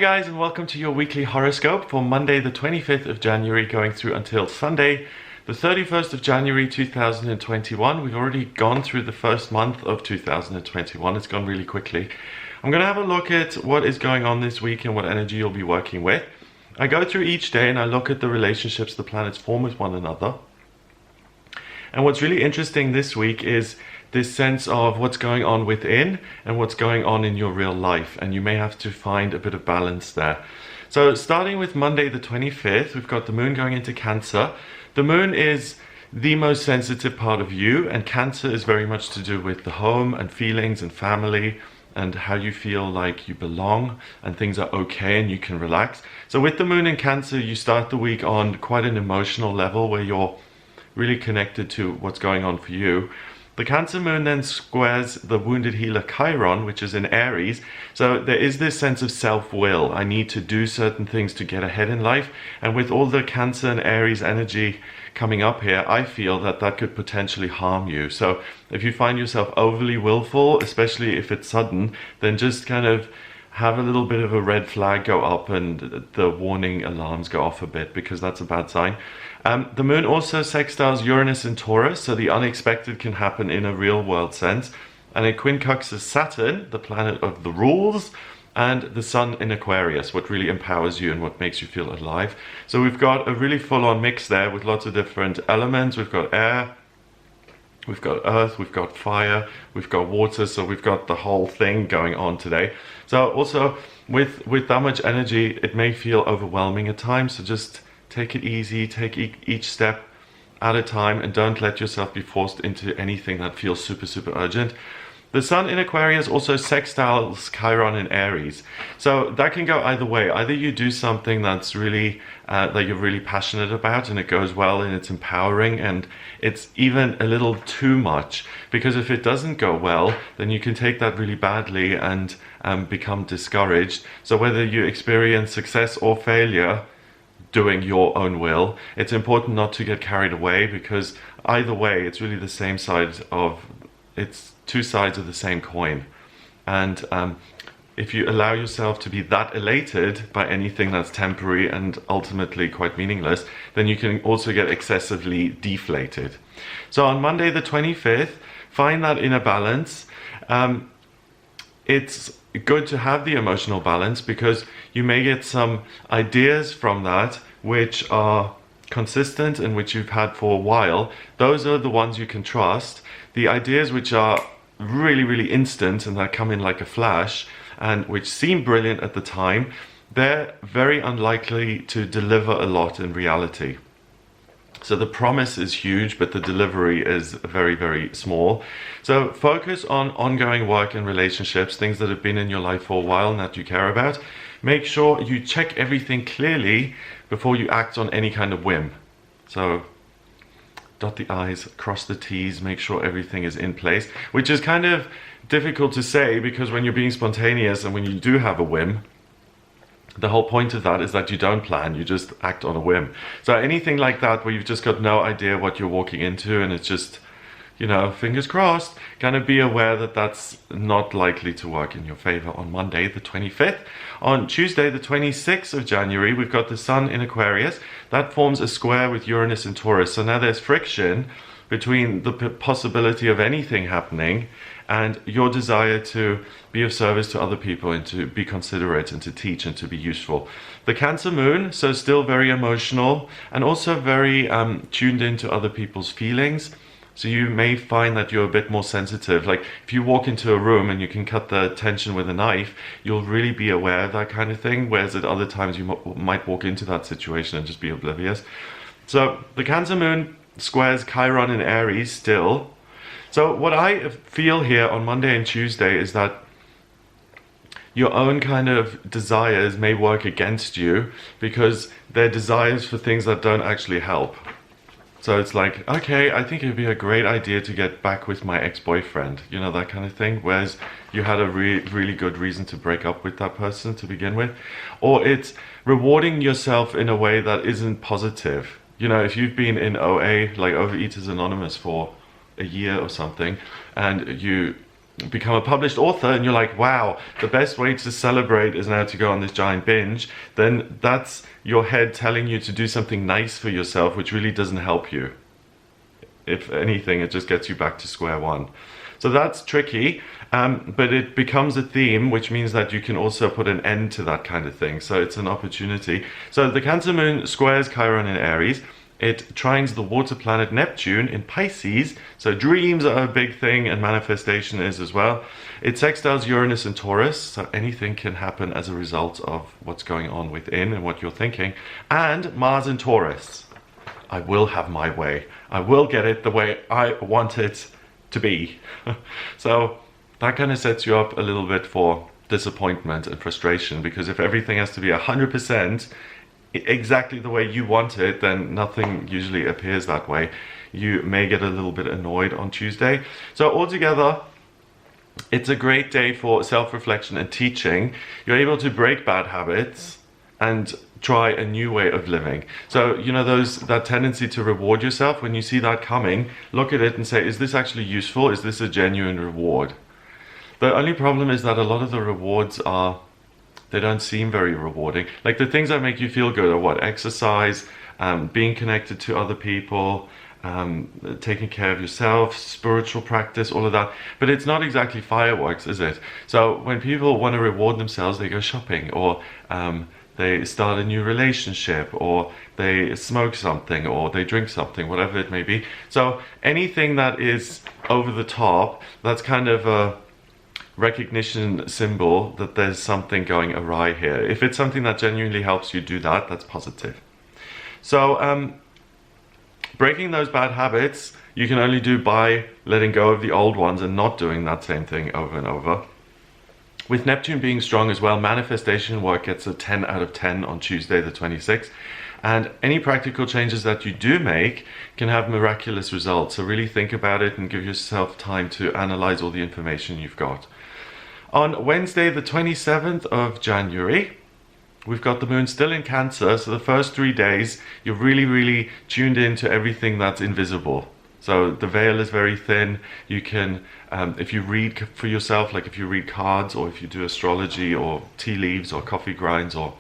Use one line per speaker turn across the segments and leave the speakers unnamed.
guys, and welcome to your weekly horoscope for Monday the 25th of January going through until Sunday the 31st of January 2021. We've already gone through the first month of 2021. It's gone really quickly. I'm going to have a look at what is going on this week and what energy you'll be working with. I go through each day and I look at the relationships the planets form with one another. And what's really interesting this week is this sense of what's going on within and what's going on in your real life. And you may have to find a bit of balance there. So starting with Monday the 25th, we've got the moon going into Cancer. The moon is the most sensitive part of you, and Cancer is very much to do with the home and feelings and family and how you feel like you belong and things are okay and you can relax. So with the moon in Cancer, you start the week on quite an emotional level where you're really connected to what's going on for you. The Cancer moon then squares the wounded healer Chiron, which is in Aries. So there is this sense of self-will. I need to do certain things to get ahead in life. And with all the Cancer and Aries energy coming up here, I feel that that could potentially harm you. So if you find yourself overly willful, especially if it's sudden, then just kind of have a little bit of a red flag go up and the warning alarms go off a bit, because that's a bad sign. The moon also sextiles Uranus in Taurus, so the unexpected can happen in a real world sense. And it quincunxes Saturn, the planet of the rules, and the sun in Aquarius, what really empowers you and what makes you feel alive. So we've got a really full-on mix there with lots of different elements. We've got air, we've got earth, we've got fire, we've got water, so we've got the whole thing going on today. So also with that much energy, it may feel overwhelming at times, so just take it easy, take each step at a time, and don't let yourself be forced into anything that feels super urgent. The sun in Aquarius also sextiles Chiron in Aries. So that can go either way. Either you do something that's really, that you're really passionate about and it goes well and it's empowering and it's even a little too much. Because if it doesn't go well, then you can take that really badly and become discouraged. So whether you experience success or failure doing your own will, it's important not to get carried away, because either way, it's really the same side of, it's two sides of the same coin. And if you allow yourself to be that elated by anything that's temporary and ultimately quite meaningless, then you can also get excessively deflated. So on Monday the 25th, find that inner balance. It's good to have the emotional balance, because you may get some ideas from that which are consistent and which you've had for a while. Those are the ones you can trust. The ideas which are really instant and that come in like a flash and which seem brilliant at the time, they're very unlikely to deliver a lot in reality. So the promise is huge, but the delivery is very small. So focus on ongoing work and relationships, things that have been in your life for a while and that you care about. Make sure you check everything clearly before you act on any kind of whim. So dot the I's, cross the T's, make sure everything is in place, which is kind of difficult to say, because when you're being spontaneous and when you do have a whim, the whole point of that is that you don't plan, you just act on a whim. So anything like that where you've just got no idea what you're walking into and it's just, you know, fingers crossed, kind of be aware that that's not likely to work in your favor on Monday the 25th. On Tuesday the 26th of January, we've got the sun in Aquarius. That forms a square with Uranus in Taurus. So now there's friction between the possibility of anything happening and your desire to be of service to other people and to be considerate and to teach and to be useful. The Cancer moon, so still very emotional and also very tuned into other people's feelings. So you may find that you're a bit more sensitive. Like if you walk into a room and you can cut the tension with a knife, you'll really be aware of that kind of thing. Whereas at other times you might walk into that situation and just be oblivious. So the Cancer moon squares Chiron in Aries still. So what I feel here on Monday and Tuesday is that your own kind of desires may work against you, because they're desires for things that don't actually help. So it's like, okay, I think it'd be a great idea to get back with my ex-boyfriend, you know, that kind of thing, whereas you had a really good reason to break up with that person to begin with. Or it's rewarding yourself in a way that isn't positive. You know, if you've been in OA, like Overeaters Anonymous, for a year or something, and you become a published author and you're like, wow, the best way to celebrate is now to go on this giant binge, then that's your head telling you to do something nice for yourself, which really doesn't help you. If anything, it just gets you back to square one. So that's tricky, but it becomes a theme, which means that you can also put an end to that kind of thing. So it's an opportunity. So the Cancer Moon squares Chiron in Aries. It trines the water planet Neptune in Pisces, so dreams are a big thing and manifestation is as well. It sextiles Uranus and Taurus, so anything can happen as a result of what's going on within and what you're thinking. And Mars in Taurus. I will have my way. I will get it the way I want it to be. So that kind of sets you up a little bit for disappointment and frustration, because if everything has to be 100% exactly the way you want it, then nothing usually appears that way. You may get a little bit annoyed on Tuesday. So altogether, it's a great day for self-reflection and teaching. You're able to break bad habits and try a new way of living. So, you know, that tendency to reward yourself, when you see that coming, look at it and say, is this actually useful? Is this a genuine reward? The only problem is that a lot of the rewards they don't seem very rewarding. Like the things that make you feel good are what? Exercise, being connected to other people, taking care of yourself, spiritual practice, all of that. But it's not exactly fireworks, is it? So when people want to reward themselves, they go shopping, or they start a new relationship, or they smoke something, or they drink something, whatever it may be. So anything that is over the top, that's kind of a recognition symbol that there's something going awry here. If it's something that genuinely helps you do that, that's positive. So breaking those bad habits, you can only do by letting go of the old ones and not doing that same thing over and over. With Neptune being strong as well, manifestation work gets a 10 out of 10 on Tuesday the 26th. And any practical changes that you do make can have miraculous results. So really think about it and give yourself time to analyze all the information you've got. On Wednesday, the 27th of January, we've got the moon still in Cancer. So the first 3 days, you're really, really tuned into everything that's invisible. So the veil is very thin. You can, if you read for yourself, like if you read cards, or if you do astrology or tea leaves or coffee grinds, or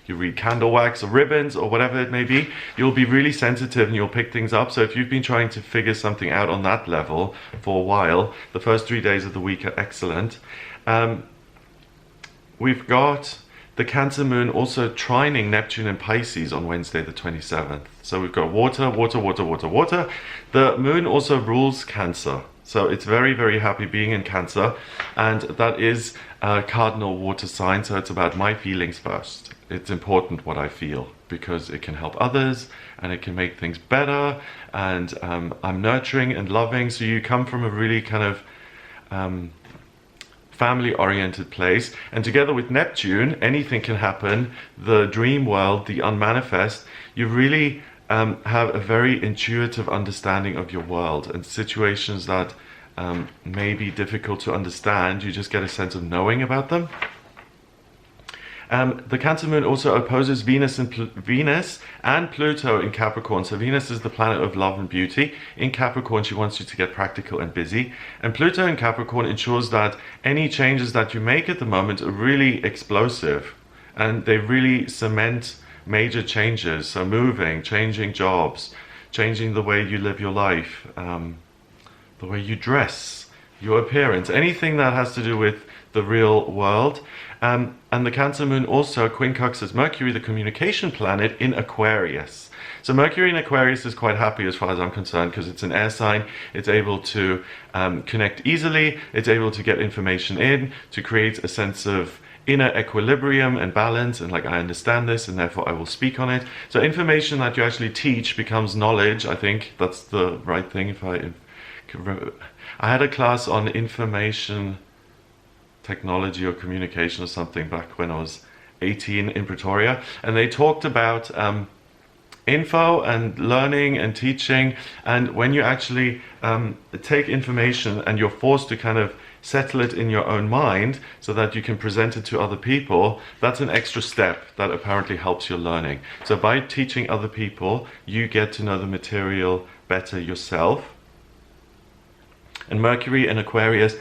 you read candle wax or ribbons or whatever it may be, you'll be really sensitive and you'll pick things up. So if you've been trying to figure something out on that level for a while, the first 3 days of the week are excellent. We've got the Cancer Moon also trining Neptune and Pisces on Wednesday the 27th. So we've got water, water, water, water, water. The moon also rules Cancer. So it's very, very happy being in Cancer. And that is a cardinal water sign. So it's about my feelings first. It's important what I feel, because it can help others and it can make things better. And I'm nurturing and loving. So you come from a really kind of family-oriented place, and together with Neptune, anything can happen. The dream world, the unmanifest, you really have a very intuitive understanding of your world, and situations that may be difficult to understand, you just get a sense of knowing about them. The Cancer Moon also opposes Venus and Pluto in Capricorn. So Venus is the planet of love and beauty. In Capricorn, she wants you to get practical and busy. And Pluto in Capricorn ensures that any changes that you make at the moment are really explosive. And they really cement major changes. So moving, changing jobs, changing the way you live your life, the way you dress, your appearance, anything that has to do with the real world. And the Cancer Moon also quincunxes Mercury, the communication planet, in Aquarius. So Mercury in Aquarius is quite happy as far as I'm concerned, because it's an air sign. It's able to connect easily. It's able to get information in, to create a sense of inner equilibrium and balance, and like, I understand this and therefore I will speak on it. So information that you actually teach becomes knowledge. I think that's the right thing. I had a class on information technology or communication or something back when I was 18 in Pretoria, and they talked about info and learning and teaching. And when you actually take information and you're forced to kind of settle it in your own mind so that you can present it to other people, that's an extra step that apparently helps your learning. So by teaching other people, you get to know the material better yourself. And Mercury in Aquarius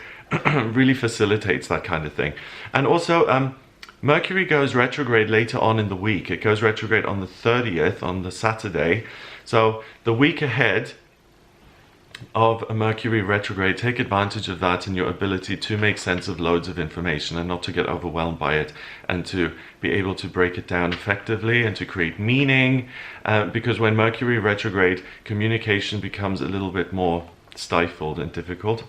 really facilitates that kind of thing. And also, Mercury goes retrograde later on in the week. It goes retrograde on the 30th, on the Saturday. So the week ahead of a Mercury retrograde, take advantage of that and your ability to make sense of loads of information and not to get overwhelmed by it, and to be able to break it down effectively and to create meaning, because when Mercury retrograde, communication becomes a little bit more stifled and difficult.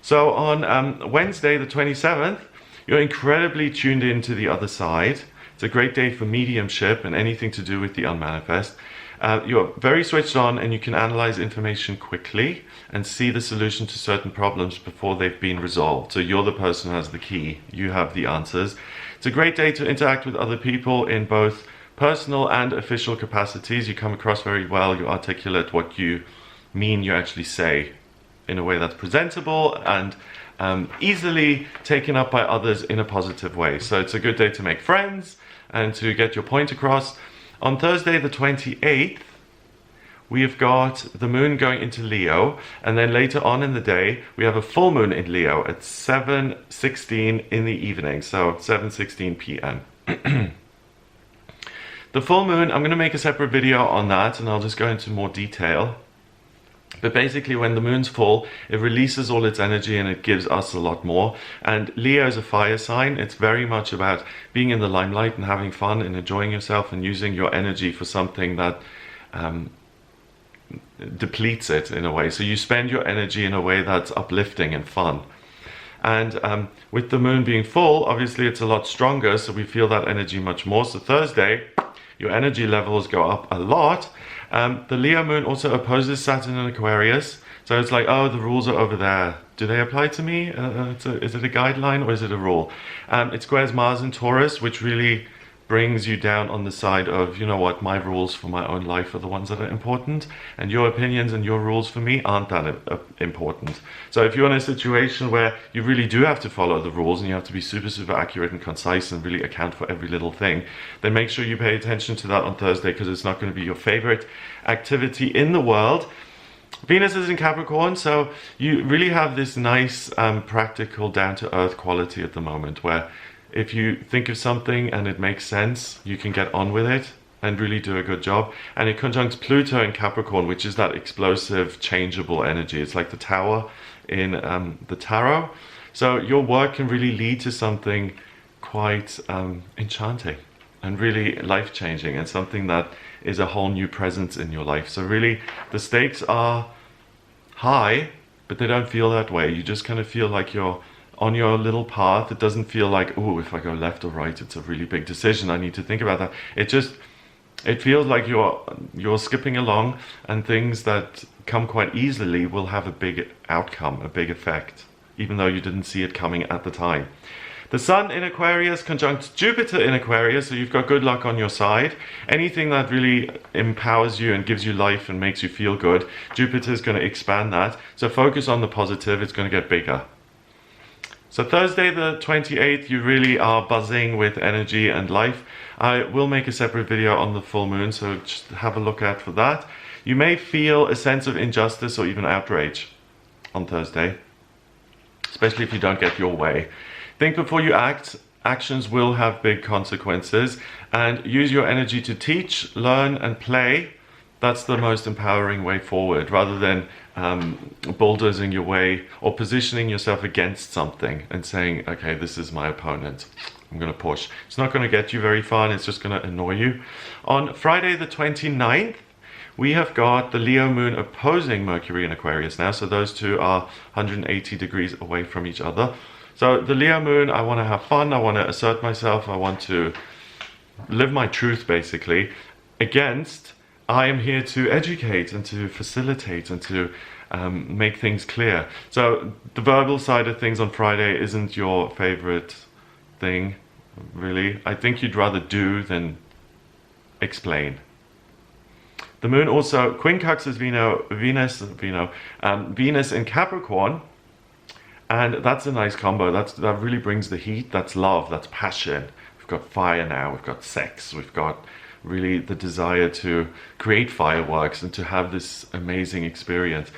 So on Wednesday the 27th, you're incredibly tuned into the other side. It's a great day for mediumship and anything to do with the unmanifest. You're very switched on and you can analyze information quickly and see the solution to certain problems before they've been resolved. So you're the person who has the key. You have the answers. It's a great day to interact with other people in both personal and official capacities. You come across very well. You articulate what you mean you actually say in a way that's presentable and easily taken up by others in a positive way. So it's a good day to make friends and to get your point across. On Thursday the 28th, we have got the moon going into Leo, and then later on in the day we have a full moon in Leo at 7:16 in the evening, so 7:16 p.m. The full moon, I'm going to make a separate video on that and I'll just go into more detail. But basically, when the moon's full, it releases all its energy and it gives us a lot more. And Leo is a fire sign. It's very much about being in the limelight and having fun and enjoying yourself and using your energy for something that depletes it in a way. So you spend your energy in a way that's uplifting and fun. And with the moon being full, obviously it's a lot stronger, so we feel that energy much more. So Thursday, your energy levels go up a lot. The Leo moon also opposes Saturn in Aquarius, so it's like, oh, the rules are over there. Do they apply to me? Is it a guideline or is it a rule? It squares Mars in Taurus, which really brings you down on the side of, you know what, my rules for my own life are the ones that are important, and your opinions and your rules for me aren't that important. So if you're in a situation where you really do have to follow the rules and you have to be super, super accurate and concise and really account for every little thing, then make sure you pay attention to that on Thursday, because it's not going to be your favorite activity in the world. Venus is in Capricorn, so you really have this nice, practical, down-to-earth quality at the moment, where if you think of something and it makes sense, you can get on with it and really do a good job. And it conjuncts Pluto in Capricorn, which is that explosive, changeable energy. It's like the tower in the tarot. So your work can really lead to something quite enchanting and really life-changing, and something that is a whole new presence in your life. So really, the stakes are high, but they don't feel that way. You just kind of feel like you're on your little path. It doesn't feel like, oh, if I go left or right, it's a really big decision, I need to think about that. It feels like you're skipping along, and things that come quite easily will have a big outcome, a big effect, even though you didn't see it coming at the time. The Sun in Aquarius conjuncts Jupiter in Aquarius, so you've got good luck on your side. Anything that really empowers you and gives you life and makes you feel good, Jupiter is going to expand that. So focus on the positive, it's going to get bigger. So Thursday the 28th, you really are buzzing with energy and life. I will make a separate video on the full moon, so just have a look out for that. You may feel a sense of injustice or even outrage on Thursday, especially if you don't get your way. Think before you act. Actions will have big consequences, and use your energy to teach, learn, and play. That's the most empowering way forward, rather than bulldozing your way or positioning yourself against something and saying, okay, this is my opponent, I'm going to push. It's not going to get you very far, and it's just going to annoy you. On Friday the 29th, we have got the Leo moon opposing Mercury in Aquarius now, so those two are 180 degrees away from each other. So the Leo moon, I want to have fun, I want to assert myself, I want to live my truth, basically, against I am here to educate and to facilitate and to make things clear. So the verbal side of things on Friday isn't your favorite thing, really. I think you'd rather do than explain. The moon also quincunxes Venus in Capricorn, and that's a nice combo. That really brings the heat. That's love, that's passion. We've got fire now, we've got sex, we've got really the desire to create fireworks and to have this amazing experience.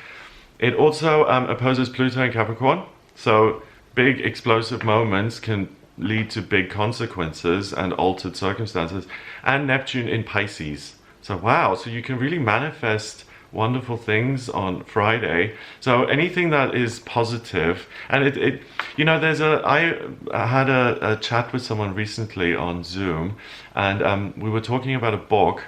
It also opposes Pluto in Capricorn, So big explosive moments can lead to big consequences and altered circumstances. And Neptune in Pisces. So wow, so you can really manifest wonderful things on Friday. So anything that is positive, and I had a chat with someone recently on Zoom, and we were talking about a book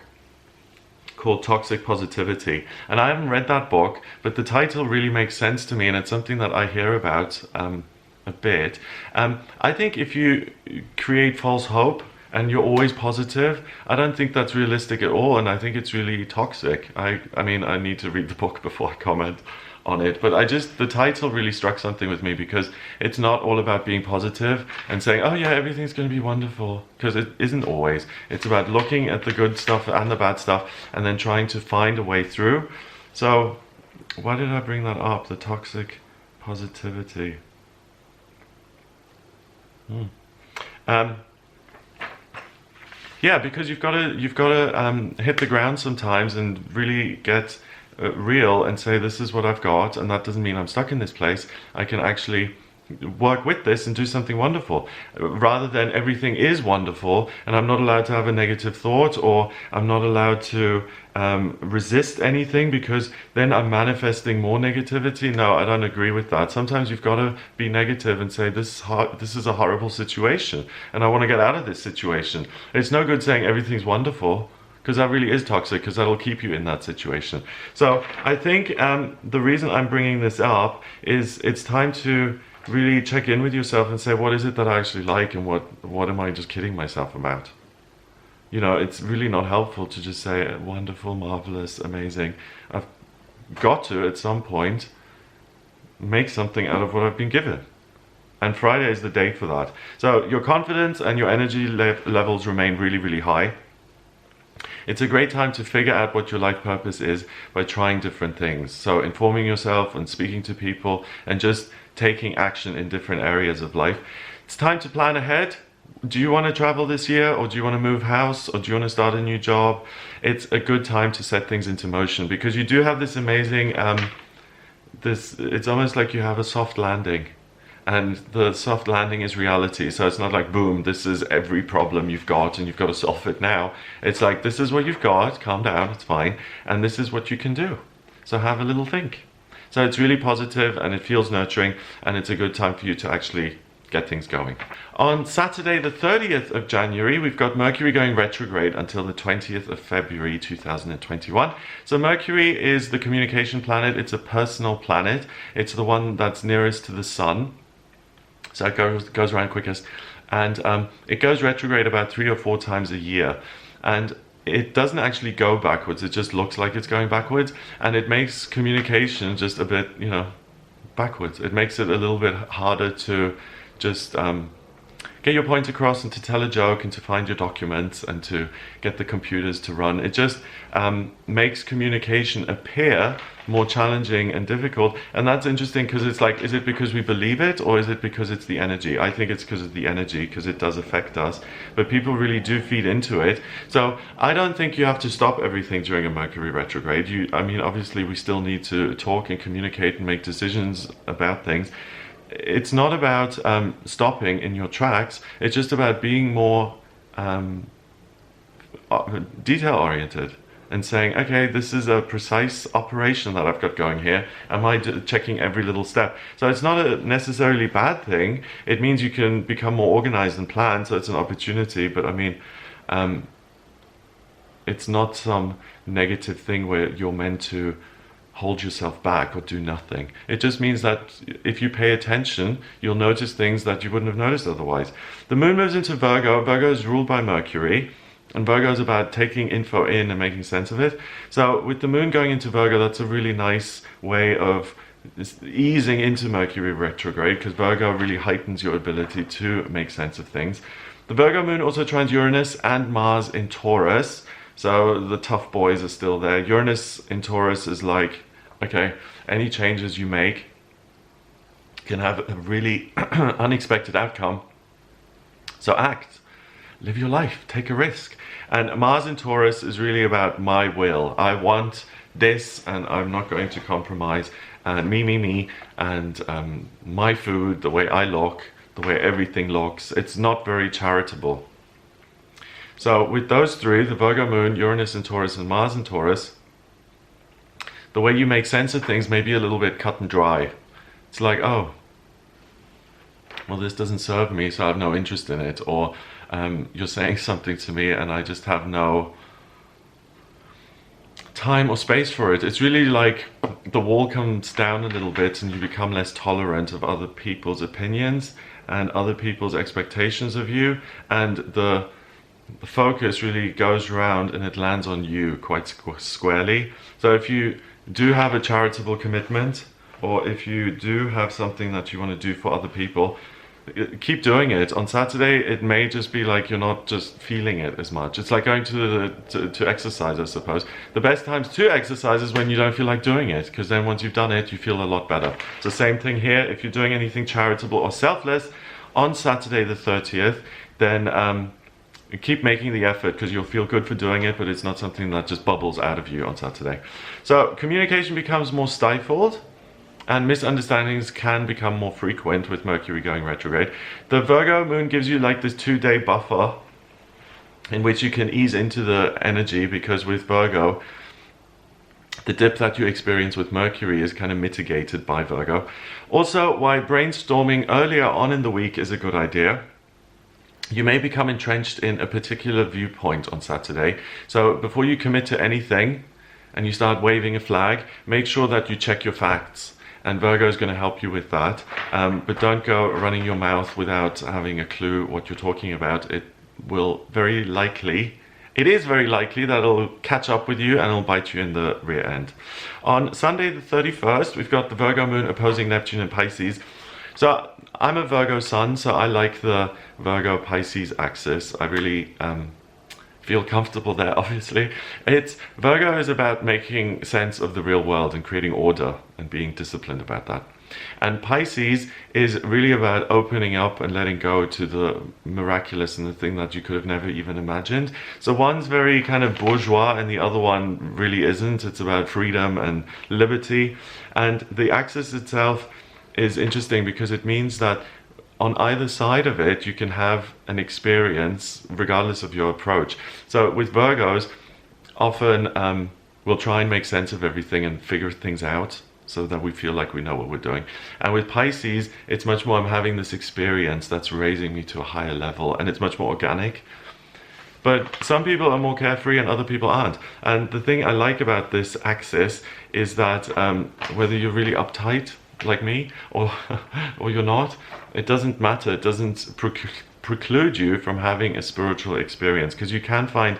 called Toxic Positivity. And I haven't read that book, but the title really makes sense to me, and it's something that I hear about a bit. I think if you create false hope and you're always positive, I don't think that's realistic at all, and I think it's really toxic. I mean, I need to read the book before I comment on it, but the title really struck something with me, because it's not all about being positive and saying, oh yeah, everything's going to be wonderful, because it isn't always. It's about looking at the good stuff and the bad stuff and then trying to find a way through. So why did I bring that up, the toxic positivity? Yeah, because you've got to hit the ground sometimes and really get real and say, this is what I've got, and that doesn't mean I'm stuck in this place. I can actually work with this and do something wonderful, rather than everything is wonderful and I'm not allowed to have a negative thought, or I'm not allowed to resist anything, because then I'm manifesting more negativity. No, I don't agree with that. Sometimes you've got to be negative and say, this is a horrible situation and I want to get out of this situation. It's no good saying everything's wonderful, because that really is toxic, because that'll keep you in that situation. So I think the reason I'm bringing this up is it's time to really check in with yourself and say, what is it that I actually like, and what am I just kidding myself about? You know, it's really not helpful to just say wonderful, marvelous, amazing. I've got to, at some point, make something out of what I've been given. And Friday is the date for that. So your confidence and your energy levels remain really, really high. It's a great time to figure out what your life purpose is by trying different things. So informing yourself and speaking to people and just taking action in different areas of life. It's time to plan ahead. Do you want to travel this year, or do you want to move house, or do you want to start a new job? It's a good time to set things into motion, because you do have this amazing, it's almost like you have a soft landing. And the soft landing is reality. So it's not like, boom, this is every problem you've got and you've got to solve it now. It's like, this is what you've got, calm down, it's fine. And this is what you can do. So have a little think. So it's really positive and it feels nurturing, and it's a good time for you to actually get things going. On Saturday, the 30th of January, we've got Mercury going retrograde until the 20th of February 2021. So Mercury is the communication planet. It's a personal planet. It's the one that's nearest to the sun. So it goes around quickest, and it goes retrograde about 3 or 4 times a year, and it doesn't actually go backwards. It just looks like it's going backwards, and it makes communication just a bit, backwards. It makes it a little bit harder to just get your point across and to tell a joke and to find your documents and to get the computers to run. It just makes communication appear more challenging and difficult. And that's interesting, because it's like, is it because we believe it, or is it because it's the energy? I think it's because of the energy, because it does affect us, but people really do feed into it. So I don't think you have to stop everything during a Mercury retrograde. I mean, obviously we still need to talk and communicate and make decisions about things. It's not about stopping in your tracks. It's just about being more detail oriented and saying, okay, this is a precise operation that I've got going here. Am I checking every little step? So it's not a necessarily bad thing. It means you can become more organized and planned. So it's an opportunity. But I mean, it's not some negative thing where you're meant to hold yourself back or do nothing. It just means that if you pay attention, you'll notice things that you wouldn't have noticed otherwise. The moon moves into Virgo. Virgo is ruled by Mercury, and Virgo is about taking info in and making sense of it. So with the moon going into Virgo, that's a really nice way of easing into Mercury retrograde, because Virgo really heightens your ability to make sense of things. The Virgo moon also trines Uranus and Mars in Taurus. So the tough boys are still there. Uranus in Taurus is like, okay, any changes you make can have a really unexpected outcome. So act, live your life, take a risk. And Mars in Taurus is really about my will. I want this, and I'm not going to compromise, and me, and my food, the way I look, the way everything looks. It's not very charitable. So with those three, the Virgo moon, Uranus in Taurus, and Mars in Taurus, the way you make sense of things may be a little bit cut and dry. It's like, oh, well, this doesn't serve me, so I have no interest in it. Or you're saying something to me and I just have no time or space for it. It's really like the wall comes down a little bit and you become less tolerant of other people's opinions and other people's expectations of you, and the focus really goes around and it lands on you quite squarely. So if you do have a charitable commitment, or if you do have something that you want to do for other people, keep doing it. On Saturday, it may just be like you're not just feeling it as much. It's like going to exercise, I suppose. The best times to exercise is when you don't feel like doing it, because then once you've done it, you feel a lot better. It's the same thing here. If you're doing anything charitable or selfless on Saturday the 30th, then keep making the effort, because you'll feel good for doing it, but it's not something that just bubbles out of you on Saturday. So communication becomes more stifled, and misunderstandings can become more frequent with Mercury going retrograde. The Virgo moon gives you like this 2-day buffer in which you can ease into the energy, because with Virgo, the dip that you experience with Mercury is kind of mitigated by Virgo. Also, why brainstorming earlier on in the week is a good idea. You may become entrenched in a particular viewpoint on Saturday. So before you commit to anything and you start waving a flag, make sure that you check your facts. And Virgo is going to help you with that. But don't go running your mouth without having a clue what you're talking about. It is very likely that it'll catch up with you and it'll bite you in the rear end. On Sunday the 31st, we've got the Virgo moon opposing Neptune in Pisces. So I'm a Virgo sun, so I like the Virgo Pisces axis. I really feel comfortable there, obviously. Virgo is about making sense of the real world and creating order and being disciplined about that. And Pisces is really about opening up and letting go to the miraculous and the thing that you could have never even imagined. So one's very kind of bourgeois and the other one really isn't. It's about freedom and liberty. And the axis itself is interesting because it means that on either side of it, you can have an experience regardless of your approach. So with Virgos, often we'll try and make sense of everything and figure things out so that we feel like we know what we're doing. And with Pisces, it's much more, I'm having this experience that's raising me to a higher level, and it's much more organic. But some people are more carefree and other people aren't. And the thing I like about this axis is that whether you're really uptight like me or you're not, it doesn't matter. It doesn't preclude you from having a spiritual experience, because you can find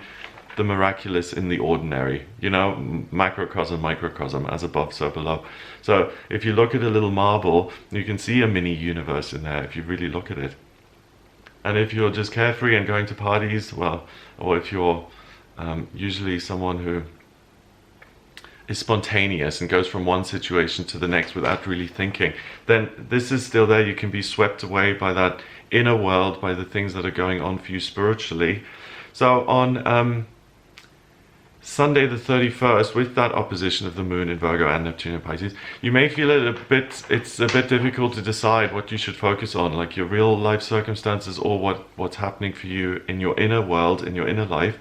the miraculous in the ordinary, you know, macrocosm, microcosm, as above, so below. So if you look at a little marble, you can see a mini universe in there if you really look at it. And if you're just carefree and going to parties, well, or if you're usually someone who is spontaneous and goes from one situation to the next without really thinking, then this is still there. You can be swept away by that inner world, by the things that are going on for you spiritually. So on Sunday the 31st, with that opposition of the moon in Virgo and Neptune in Pisces, you may feel it's a bit difficult to decide what you should focus on, like your real life circumstances or what's happening for you in your inner world, in your inner life.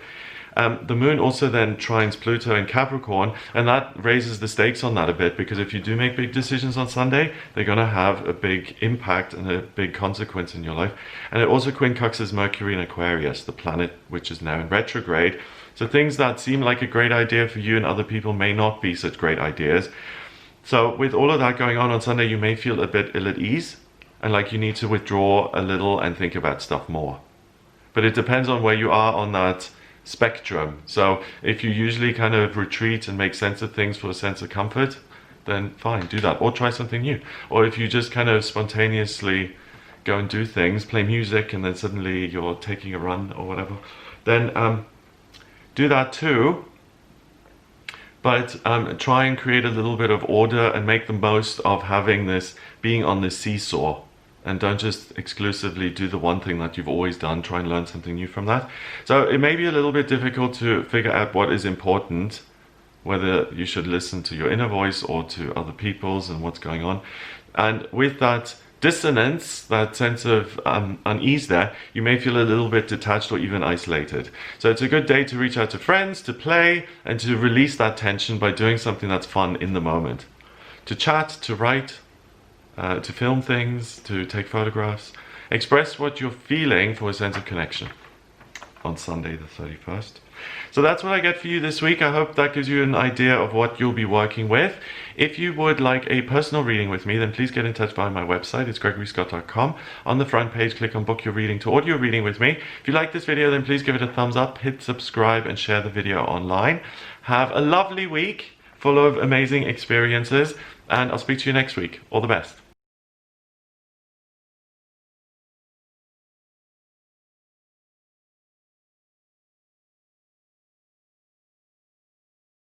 The moon also then trines Pluto in Capricorn, and that raises the stakes on that a bit, because if you do make big decisions on Sunday, they're going to have a big impact and a big consequence in your life. And it also quincunxes Mercury in Aquarius, the planet which is now in retrograde. So things that seem like a great idea for you and other people may not be such great ideas. So with all of that going on Sunday, you may feel a bit ill at ease and like you need to withdraw a little and think about stuff more. But it depends on where you are on that spectrum. So if you usually kind of retreat and make sense of things for a sense of comfort, then fine, do that, or try something new. Or if you just kind of spontaneously go and do things, play music, and then suddenly you're taking a run or whatever, then do that too. But try and create a little bit of order and make the most of having this, being on this seesaw. And don't just exclusively do the one thing that you've always done. Try and learn something new from that. So it may be a little bit difficult to figure out what is important whether you should listen to your inner voice or to other people's and what's going on. And with that dissonance, that sense of unease there, you may feel a little bit detached or even isolated. So it's a good day to reach out to friends, to play, and to release that tension by doing something that's fun in the moment. To chat, to write, to film things, to take photographs. Express what you're feeling for a sense of connection on Sunday the 31st. So that's what I get for you this week. I hope that gives you an idea of what you'll be working with. If you would like a personal reading with me, then please get in touch via my website. It's gregoryscott.com. On the front page, click on book your reading to audio reading with me. If you like this video, then please give it a thumbs up, hit subscribe, and share the video online. Have a lovely week full of amazing experiences, and I'll speak to you next week. All the best.